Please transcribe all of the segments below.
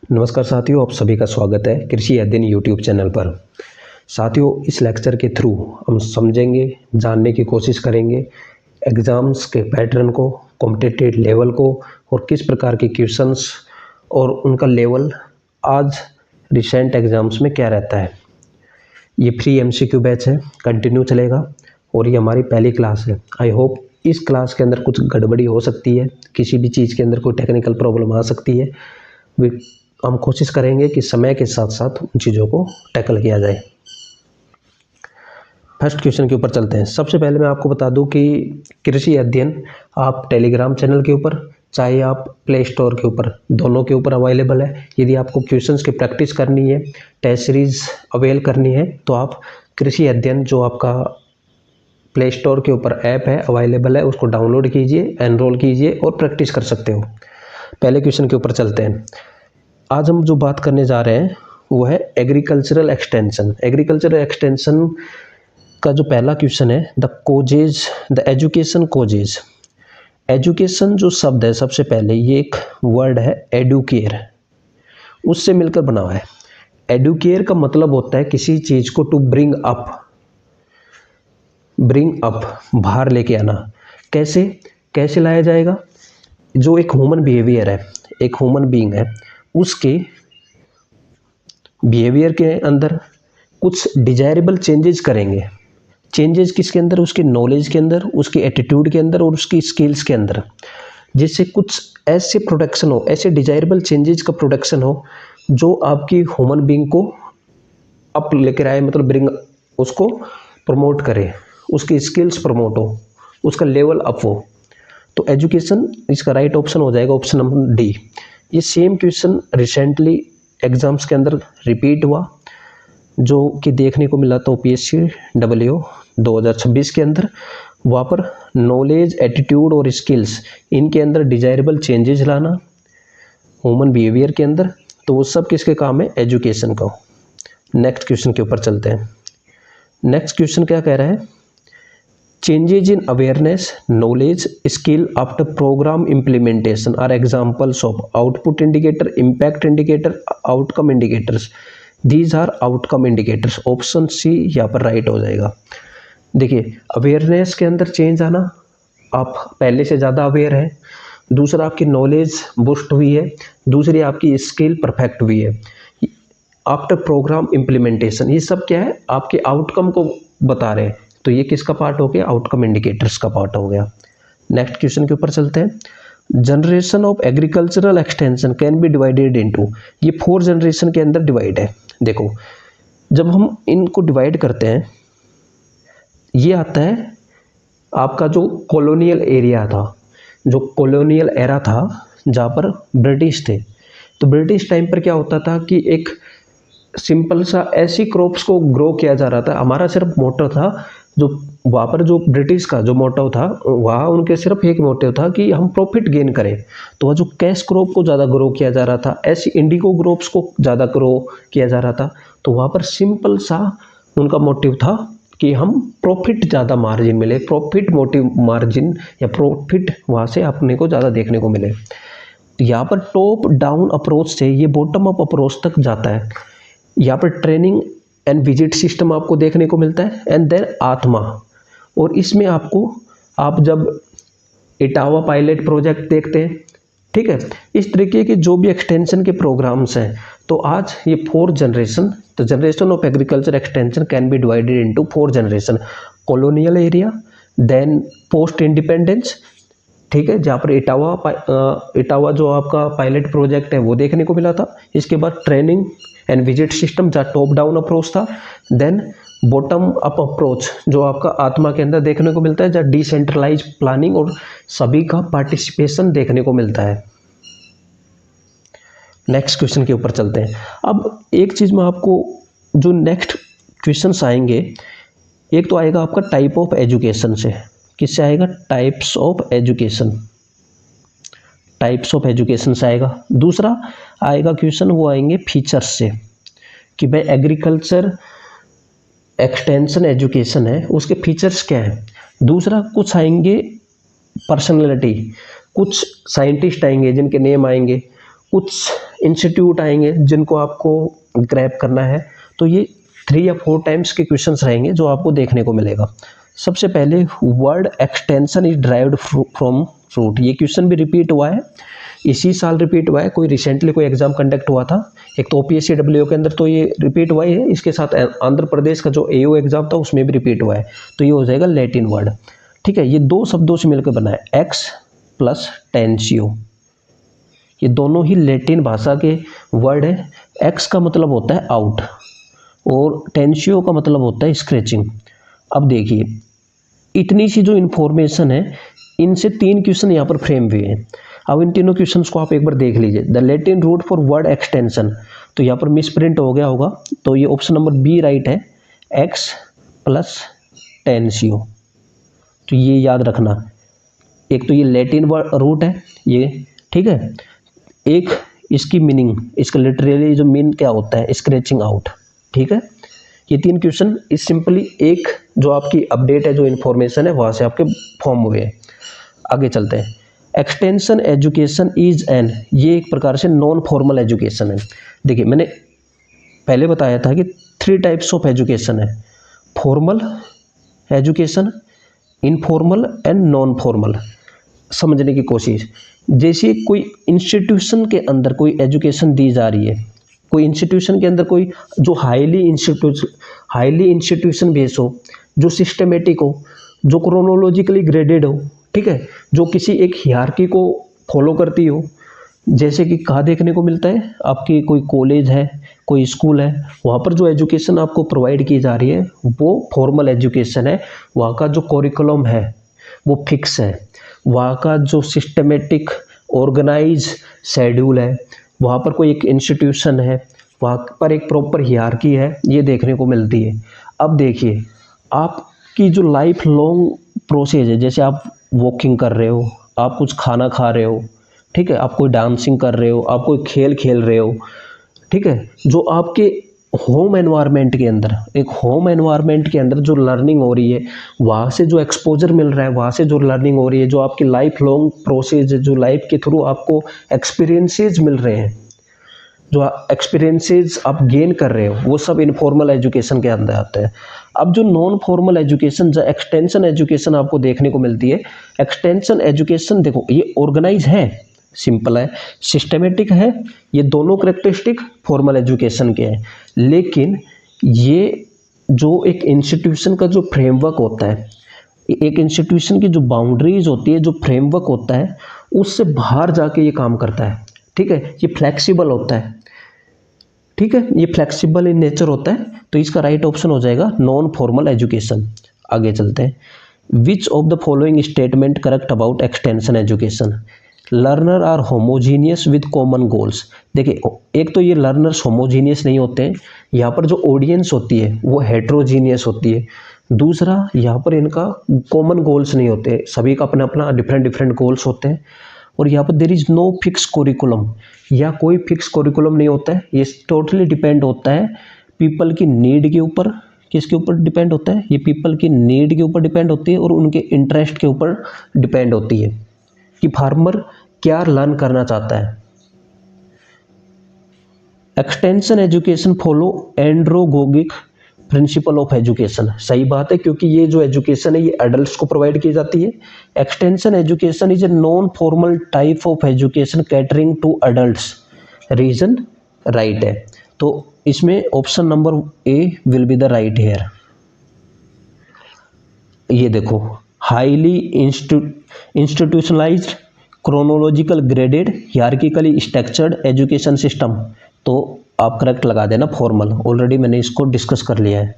नमस्कार साथियों, आप सभी का स्वागत है कृषि अध्ययन यूट्यूब चैनल पर। साथियों, इस लेक्चर के थ्रू हम समझेंगे, जानने की कोशिश करेंगे एग्ज़ाम्स के पैटर्न को, कॉम्पिटिटिव लेवल को और किस प्रकार के क्वेश्चंस और उनका लेवल आज रिसेंट एग्ज़ाम्स में क्या रहता है। ये फ्री एमसीक्यू बैच है, कंटिन्यू चलेगा और ये हमारी पहली क्लास है। आई होप इस क्लास के अंदर कुछ गड़बड़ी हो सकती है, किसी भी चीज़ के अंदर कोई टेक्निकल प्रॉब्लम आ सकती है। हम कोशिश करेंगे कि समय के साथ साथ उन चीज़ों को टैकल किया जाए। फर्स्ट क्वेश्चन के ऊपर चलते हैं। सबसे पहले मैं आपको बता दूं कि कृषि अध्ययन आप टेलीग्राम चैनल के ऊपर, चाहे आप प्ले स्टोर के ऊपर, दोनों के ऊपर अवेलेबल है। यदि आपको क्वेश्चंस की प्रैक्टिस करनी है, टेस्ट सीरीज अवेल करनी है, तो आप कृषि अध्ययन जो आपका प्ले स्टोर के ऊपर ऐप है अवेलेबल है, उसको डाउनलोड कीजिए, एनरोल कीजिए और प्रैक्टिस कर सकते हो। पहले क्वेश्चन के ऊपर चलते हैं। आज हम जो बात करने जा रहे हैं वो है एग्रीकल्चरल एक्सटेंशन। एग्रीकल्चरल एक्सटेंशन का जो पहला क्वेश्चन है, द एजुकेशन कोजेज। एजुकेशन जो शब्द है, सबसे पहले ये एक वर्ड है एडुकेयर, उससे मिलकर बना हुआ है। एडुकेयर का मतलब होता है किसी चीज को टू ब्रिंग अप, बाहर लेके आना। कैसे लाया जाएगा? जो एक ह्यूमन बिहेवियर है, एक ह्यूमन बीइंग है, उसके बिहेवियर के अंदर कुछ डिजायरेबल चेंजेस करेंगे। चेंजेस किसके अंदर? उसके नॉलेज के अंदर, उसके एटीट्यूड के अंदर और उसकी स्किल्स के अंदर, जिससे कुछ ऐसे प्रोडक्शन हो, ऐसे डिजायरेबल चेंजेस का प्रोडक्शन हो जो आपकी ह्यूमन बीइंग को अप लेकर आए, मतलब ब्रिंग, उसको प्रमोट करे, उसकी स्किल्स प्रमोट हो, उसका लेवल अप हो। तो एजुकेशन इसका राइट ऑप्शन हो जाएगा, ऑप्शन नंबर डी। ये सेम क्वेश्चन रिसेंटली एग्जाम्स के अंदर रिपीट हुआ, जो कि देखने को मिला था OPSC WO 2026 के अंदर। वहाँ पर नॉलेज, एटीट्यूड और स्किल्स, इनके अंदर डिजायरेबल चेंजेस लाना ह्यूमन बिहेवियर के अंदर, तो वो सब किसके काम है? एजुकेशन का। नेक्स्ट क्वेश्चन के ऊपर चलते हैं। नेक्स्ट क्वेश्चन क्या कह रहा है? Changes in awareness, knowledge, skill after program implementation are examples of output indicator, impact indicator, outcome indicators. These are outcome indicators. Option C यहाँ पर राइट हो जाएगा। देखिए, अवेयरनेस के अंदर चेंज आना, आप पहले से ज़्यादा अवेयर हैं। दूसरा, आपकी नॉलेज बूस्ट हुई है। दूसरी, आपकी स्किल परफेक्ट हुई है। आफ्टर प्रोग्राम इम्प्लीमेंटेशन, ये सब क्या है? आपके आउटकम को बता रहे हैं। तो ये किसका पार्ट हो गया? आउटकम इंडिकेटर्स का पार्ट हो गया। नेक्स्ट क्वेश्चन के ऊपर चलते हैं। Generation of agricultural extension can be divided into. ये 4 जनरेशन के अंदर डिवाइड है। देखो, जब हम इनको डिवाइड करते हैं, ये आता है आपका जो कॉलोनियल एरिया था, जो कॉलोनियल एरा था, जहाँ पर ब्रिटिश थे। तो ब्रिटिश टाइम पर क्या होता था कि एक सिंपल सा ऐसी क्रॉप्स को ग्रो किया जा रहा था। हमारा सिर्फ मोटिव था, जो वहाँ पर जो ब्रिटिश का जो मोटिव था, वहाँ उनके सिर्फ एक मोटिव था कि हम प्रॉफिट गेन करें। तो वह जो कैश क्रॉप को ज़्यादा ग्रो किया जा रहा था, ऐसी इंडिगो क्रॉप्स को ज़्यादा ग्रो किया जा रहा था। तो वहाँ पर सिंपल सा उनका मोटिव था कि हम प्रॉफिट ज़्यादा मार्जिन मिले, प्रॉफिट मोटिव मार्जिन या प्रॉफिट वहाँ से अपने को ज़्यादा देखने को मिले। यहाँ पर टॉप डाउन अप्रोच से ये बॉटम अप अप्रोच तक जाता है। यहाँ पर ट्रेनिंग एंड विजिट सिस्टम आपको देखने को मिलता है, एंड देन आत्मा। और इसमें आपको, आप जब इटावा पायलट प्रोजेक्ट देखते हैं, ठीक है, इस तरीके के जो भी एक्सटेंशन के प्रोग्राम्स हैं, तो आज ये 4 जनरेशन, तो generation of agriculture extension can be divided into 4 generation. Colonial era, then post independence, ठीक है, जहाँ पर इटावा जो आपका पायलट प्रोजेक्ट है वो देखने को मिला था। इसके बाद ट्रेनिंग एंड विजिट सिस्टम, जहाँ टॉप डाउन अप्रोच था। देन बॉटम अप अप्रोच, जो आपका आत्मा के अंदर देखने को मिलता है, जहाँ डिसेंट्रलाइज प्लानिंग और सभी का पार्टिसिपेशन देखने को मिलता है। नेक्स्ट क्वेश्चन के ऊपर चलते हैं। अब एक चीज़ में आपको, जो नेक्स्ट क्वेश्चंस आएंगे, एक तो आएगा आपका टाइप ऑफ एजुकेशन से। किससे आएगा? Types of education, types of education से आएगा। दूसरा आएगा क्वेश्चन, वो आएंगे फीचर्स से, कि भाई एग्रीकल्चर एक्सटेंशन एजुकेशन है, उसके फीचर्स क्या हैं। दूसरा कुछ आएंगे पर्सनैलिटी, कुछ साइंटिस्ट आएंगे जिनके नेम आएंगे, कुछ इंस्टीट्यूट आएंगे जिनको आपको ग्रैब करना है, तो ये 3 या 4 टाइम्स के क्वेश्चंस रहेंगे जो आपको देखने को मिलेगा। सबसे पहले word extension is derived from fruit, ये क्वेश्चन भी रिपीट हुआ है, इसी साल रिपीट हुआ है, कोई रिसेंटली कोई एग्जाम कंडक्ट हुआ था, एक तो OPSC WO के अंदर तो ये रिपीट हुआ ही है, इसके साथ आंध्र प्रदेश का जो AO एग्जाम था उसमें भी रिपीट हुआ है, तो ये हो जाएगा लैटिन वर्ड। ठीक है, ये 2 शब्दों से मिलकर बना है, एक्स प्लस टेंसियो, ये दोनों ही लैटिन भाषा के वर्ड है। एक्स का मतलब होता है आउट और टेंसियो का मतलब होता है स्क्रैचिंग। अब देखिए इतनी सी जो इन्फॉर्मेशन है, इनसे 3 क्वेश्चन यहाँ पर फ्रेम हुए हैं। अब इन तीनों क्वेश्चंस को आप एक बार देख लीजिए। The Latin root for word extension, तो यहाँ पर मिस प्रिंट हो गया होगा, तो ये ऑप्शन नंबर बी राइट है, एक्स प्लस टेंसियो। तो ये याद रखना, एक तो ये लैटिन रूट है ये, ठीक है, एक इसकी मीनिंग, इसका लिटरली जो मीन क्या होता है, स्क्रैचिंग आउट। ठीक है, ये 3 क्वेश्चन इस सिंपली एक जो आपकी अपडेट है, जो इन्फॉर्मेशन है वहाँ से आपके फॉर्म हुए हैं। आगे चलते हैं। एक्सटेंशन एजुकेशन इज एन, ये एक प्रकार से नॉन फॉर्मल एजुकेशन है। देखिए मैंने पहले बताया था कि 3 टाइप्स ऑफ एजुकेशन है, formal education, informal and non formal. समझने की कोशिश, जैसे कोई इंस्टीट्यूशन के अंदर कोई एजुकेशन दी जा रही है, कोई इंस्टीट्यूशन के अंदर कोई जो हाईली इंस्टीट्यूशन बेस हो, जो सिस्टमेटिक हो, जो क्रोनोलॉजिकली ग्रेडेड हो, ठीक है, जो किसी एक हियरार्की को फॉलो करती हो, जैसे कि कहाँ देखने को मिलता है, आपकी कोई कॉलेज है, कोई स्कूल है, वहाँ पर जो एजुकेशन आपको प्रोवाइड की जा रही है वो फॉर्मल एजुकेशन है। वहाँ का जो करिकुलम है वो फिक्स है, वहाँ का जो सिस्टमेटिक ऑर्गेनाइज शेड्यूल है, वहाँ पर कोई एक इंस्टीट्यूशन है, वहाँ पर एक प्रॉपर हियरार्की है, ये देखने को मिलती है। अब देखिए आपकी जो लाइफ लॉन्ग प्रोसेस है, जैसे आप वॉकिंग कर रहे हो, आप कुछ खाना खा रहे हो, ठीक है, आप कोई डांसिंग कर रहे हो, आप कोई खेल खेल रहे हो, ठीक है, जो आपके होम एनवायरनमेंट के अंदर, एक होम एनवायरनमेंट के अंदर जो लर्निंग हो रही है, वहाँ से जो एक्सपोजर मिल रहा है, वहाँ से जो लर्निंग हो रही है, जो आपकी लाइफ लॉन्ग प्रोसेस है, जो लाइफ के थ्रू आपको एक्सपीरियंसेस मिल रहे हैं, जो एक्सपीरियंसेस आप गेन कर रहे हो, वो सब इनफॉर्मल एजुकेशन के अंदर आते हैं। अब जो नॉन फॉर्मल एजुकेशन, जो एक्सटेंशन एजुकेशन आपको देखने को मिलती है, एक्सटेंशन एजुकेशन देखो ये ऑर्गेनाइज है, सिंपल है, सिस्टमेटिक है, ये दोनों कैरेक्टरिस्टिक फॉर्मल एजुकेशन के हैं। लेकिन ये जो एक इंस्टीट्यूशन का जो फ्रेमवर्क होता है, एक इंस्टीट्यूशन की जो बाउंड्रीज होती है, जो फ्रेमवर्क होता है, उससे बाहर जाके ये काम करता है। ठीक है, ये फ्लेक्सिबल होता है, ठीक है, ये फ्लेक्सिबल इन नेचर होता है, तो इसका राइट ऑप्शन हो जाएगा नॉन फॉर्मल एजुकेशन। आगे चलते हैं। Which of the following statement correct about extension education? Learner are homogeneous with common goals. देखिए एक तो ये लर्नर्स होमोजीनियस नहीं होते हैं, यहाँ पर जो ऑडियंस होती है वो हेट्रोजीनियस होती है। दूसरा, यहाँ पर इनका कॉमन गोल्स नहीं होते, सभी का अपना अपना डिफरेंट गोल्स होते हैं। और यहाँ पर देयर इज़ नो फिक्स कोरिकुलम, या कोई फिक्स कोरिकुलम नहीं होता है, ये टोटली डिपेंड होता है पीपल की नीड के ऊपर। किसके ऊपर डिपेंड होता है? ये पीपल की नीड के ऊपर डिपेंड होती है और उनके इंटरेस्ट के ऊपर डिपेंड होती है कि फार्मर क्या लर्न करना चाहता है। Extension education follow andragogic principle of education, सही बात है, क्योंकि ये जो एजुकेशन है ये एडल्ट्स को प्रोवाइड की जाती है। Extension education is a non formal type of education catering to adults, reason right है, तो इसमें option number A will be the right here. ये देखो, highly institutionalised chronological graded hierarchically structured education system, तो आप करेक्ट लगा देना formal, already मैंने इसको डिस्कस कर लिया है।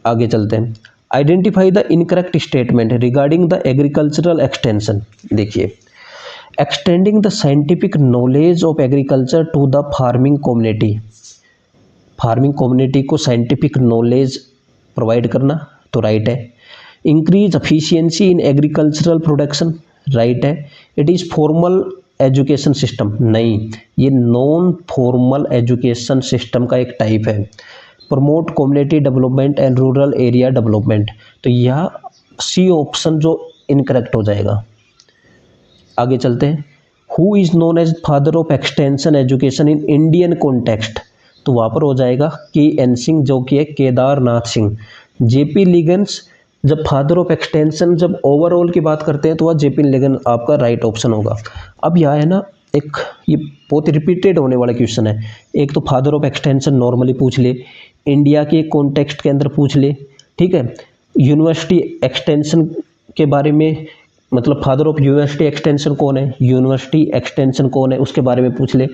आगे चलते हैं। Identify the incorrect statement regarding the agricultural extension. देखिए, extending the scientific knowledge of agriculture to the farming community, farming community को साइंटिफिक नॉलेज प्रोवाइड करना, तो राइट है। Increase efficiency in agricultural production, right है। It is formal education system, नहीं, ये non formal education system का एक type है। Promote community development and rural area development, तो यह सी ऑप्शन जो इनकरेक्ट हो जाएगा। आगे चलते हैं। Who is known as father of extension education in Indian context, तो वहाँ पर हो जाएगा KN सिंह, जो कि है केदारनाथ सिंह। JP लिगन्स, जब फादर ऑफ एक्सटेंशन जब ओवरऑल की बात करते हैं तो वह JP लिगन आपका राइट ऑप्शन होगा। अब यहाँ है ना एक, ये बहुत रिपीटेड होने वाला क्वेश्चन है। एक तो फादर ऑफ एक्सटेंशन नॉर्मली पूछ ले, इंडिया के कॉन्टेक्स्ट के अंदर पूछ ले, ठीक है, यूनिवर्सिटी एक्सटेंशन के बारे में, मतलब फादर ऑफ यूनिवर्सिटी एक्सटेंशन कौन है, यूनिवर्सिटी एक्सटेंशन कौन है, उसके बारे में पूछ ले,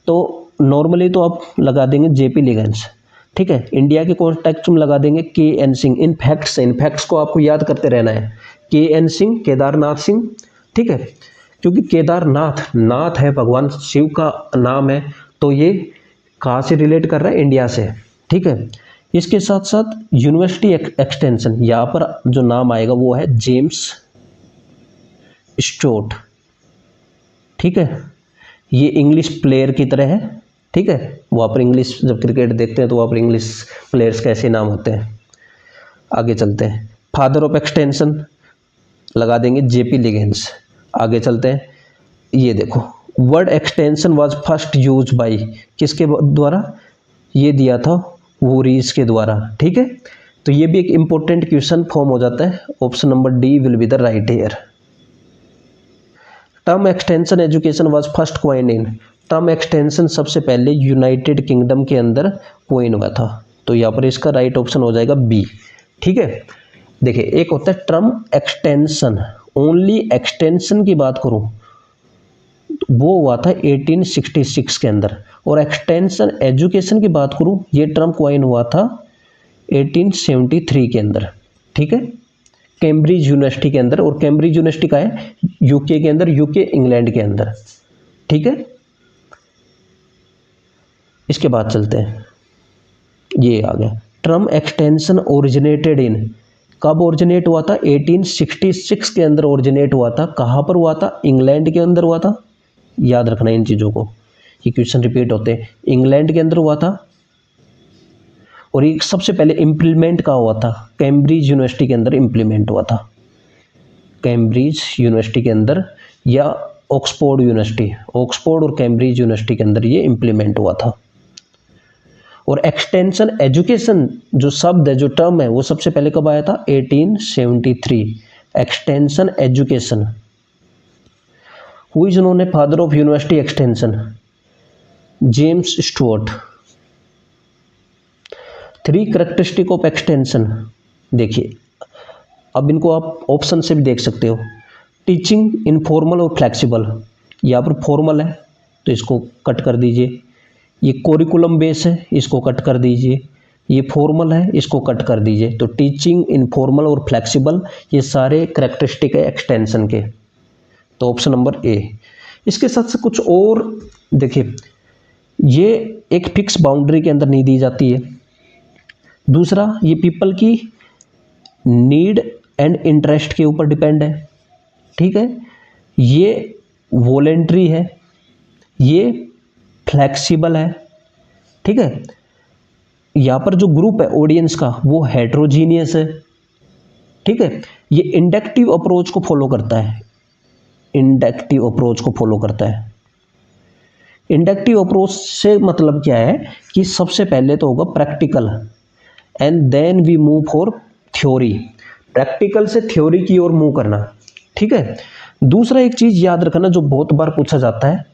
तो नॉर्मली तो आप लगा देंगे JP लिगन्स, ठीक है। इंडिया के कॉन्टेक्स्ट में लगा देंगे KN सिंह। इन फैक्ट्स को आपको याद करते रहना है, KN सिंह, केदारनाथ सिंह, ठीक है, क्योंकि केदारनाथ नाथ है, भगवान शिव का नाम है, तो ये कहाँ से रिलेट कर रहा है, इंडिया से, ठीक है। इसके साथ साथ यूनिवर्सिटी एक्सटेंशन, यहाँ पर जो नाम आएगा वो है जेम्स स्टुअर्ट, ठीक है, ये इंग्लिश प्लेयर की तरह है, ठीक है। वहाँ पर इंग्लिश, जब क्रिकेट देखते हैं तो वहाँ पर इंग्लिश प्लेयर्स के ऐसे नाम होते हैं। आगे चलते हैं, फादर ऑफ एक्सटेंशन लगा देंगे JP लिगन्स। आगे चलते हैं, ये देखो, word extension was first use by, किसके द्वारा, ये दिया था वोरीज के द्वारा, ठीक है। तो ये भी एक इंपॉर्टेंट क्वेश्चन फॉर्म हो जाता है। Option number D will be the right here. Term extension education was first coined in, term extension सबसे पहले यूनाइटेड किंगडम के अंदर कॉइन हुआ था, तो यहाँ पर इसका राइट ऑप्शन हो जाएगा B, ठीक है। देखिए, एक होता है टर्म एक्सटेंशन, ओनली एक्सटेंशन की बात करूं तो वो हुआ था 1866 के अंदर, और एक्सटेंशन एजुकेशन की बात करूं, ये टर्म कॉइन हुआ था 1873 के अंदर, ठीक है, कैम्ब्रिज यूनिवर्सिटी के अंदर। और कैम्ब्रिज यूनिवर्सिटी का है UK के अंदर, UK इंग्लैंड के अंदर, ठीक है। इसके बाद चलते हैं, ये आ गया टर्म एक्सटेंशन ओरिजिनेटेड इन, कब ओरिजिनेट हुआ था, 1866 के अंदर ओरिजिनेट हुआ था। कहाँ पर हुआ था, इंग्लैंड के अंदर हुआ था, याद रखना इन चीज़ों को, ये क्वेश्चन रिपीट होते हैं। इंग्लैंड के अंदर हुआ था, और ये सबसे पहले इम्प्लीमेंट कहाँ हुआ था, कैम्ब्रिज यूनिवर्सिटी के अंदर इम्प्लीमेंट हुआ था, कैम्ब्रिज यूनिवर्सिटी के अंदर, या ऑक्सफोर्ड यूनिवर्सिटी, ऑक्सफोर्ड और कैम्ब्रिज यूनिवर्सिटी के अंदर ये इम्प्लीमेंट हुआ था। और एक्सटेंशन एजुकेशन जो शब्द है, जो टर्म है, वो सबसे पहले कब आया था, 1873, extension education. Who is known a father of university extension, James Stuart. 3 characteristic of extension, देखिए अब इनको आप ऑप्शन से भी देख सकते हो, टीचिंग इनफॉर्मल और फ्लेक्सिबल, यहाँ पर फॉर्मल है तो इसको कट कर दीजिए, ये कोरिकुलम बेस है, इसको कट कर दीजिए, ये फॉर्मल है, इसको कट कर दीजिए। तो टीचिंग इनफॉर्मल और फ्लेक्सिबल, ये सारे कैरेक्टरिस्टिक है एक्सटेंशन के, तो ऑप्शन नंबर A। इसके साथ से कुछ और देखिए, ये एक फिक्स बाउंड्री के अंदर नहीं दी जाती है। दूसरा, ये पीपल की नीड एंड इंटरेस्ट के ऊपर डिपेंड है, ठीक है। ये वॉलेंट्री है, ये फ्लेक्सिबल है, ठीक है। यहाँ पर जो ग्रुप है ऑडियंस का वो हेट्रोजीनियस है, ठीक है। ये इंडक्टिव अप्रोच को फॉलो करता है, इंडक्टिव अप्रोच को फॉलो करता है। इंडक्टिव अप्रोच से मतलब क्या है कि सबसे पहले तो होगा practical, and then we move for theory, practical से थ्योरी की ओर मूव करना, ठीक है। दूसरा एक चीज याद रखना जो बहुत बार पूछा जाता है,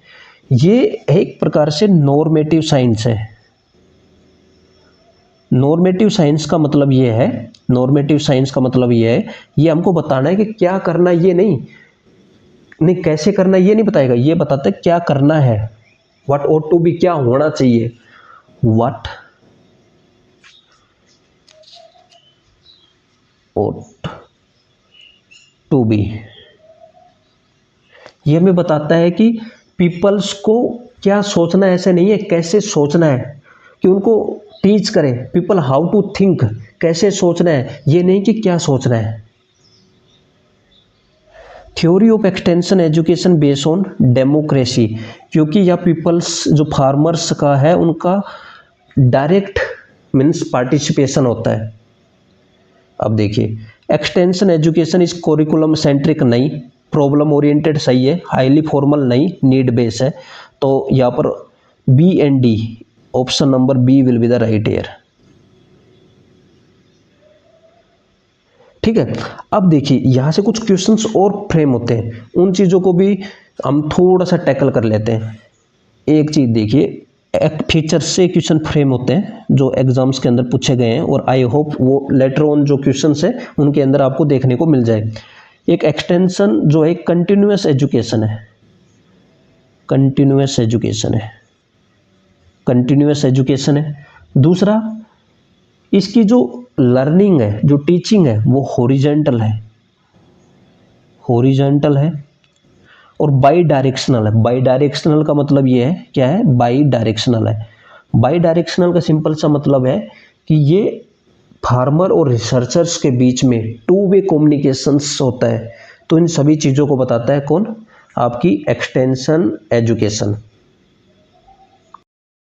ये एक प्रकार से नॉर्मेटिव साइंस है। नॉर्मेटिव साइंस का मतलब ये है, नॉर्मेटिव साइंस का मतलब ये है, ये हमको बताना है कि क्या करना, ये नहीं कैसे करना ये नहीं बताएगा, ये बताता है क्या करना है, व्हाट ought टू बी, क्या होना चाहिए, व्हाट ought टू बी। ये हमें बताता है कि पीपल्स को क्या सोचना है, ऐसे नहीं है कैसे सोचना है, कि उनको टीच करें पीपल हाउ टू थिंक, कैसे सोचना है, ये नहीं कि क्या सोचना है। Theory of extension education based on democracy, क्योंकि यह पीपल्स जो फार्मर्स का है उनका डायरेक्ट मीन्स पार्टिसिपेशन होता है। अब देखिए, एक्सटेंशन एजुकेशन इस कोरिकुलम सेंट्रिक नहीं, प्रॉब्लम ओरिएंटेड सही है, हाईली फॉर्मल नहीं, नीड बेस है। तो यहाँ पर B and D, option number B will be the right here. ठीक है, अब देखिए यहाँ से कुछ क्वेश्चंस और फ्रेम होते हैं, उन चीज़ों को भी हम थोड़ा सा टैकल कर लेते हैं। एक चीज़ देखिए, एक फीचर से क्वेश्चन फ्रेम होते हैं जो एग्जाम्स के अंदर पूछे गए हैं, और आई होप वो लेटर ऑन जो क्वेश्चंस है उनके अंदर आपको देखने को मिल जाए। एक एक्सटेंशन जो है कंटिन्यूअस एजुकेशन है, कंटिन्यूअस एजुकेशन है, कंटिन्यूअस एजुकेशन है। दूसरा, इसकी जो लर्निंग है, जो टीचिंग है, वो हॉरिजॉन्टल है, हॉरिजॉन्टल है। और बाई डायरेक्शनल है। बाई डायरेक्शनल का मतलब ये है, क्या है, बाई डायरेक्शनल है। बाई डायरेक्शनल का सिंपल सा मतलब है कि ये फार्मर और रिसर्चर्स के बीच में टू वे कम्युनिकेशंस होता है। तो इन सभी चीज़ों को बताता है कौन, आपकी एक्सटेंशन एजुकेशन।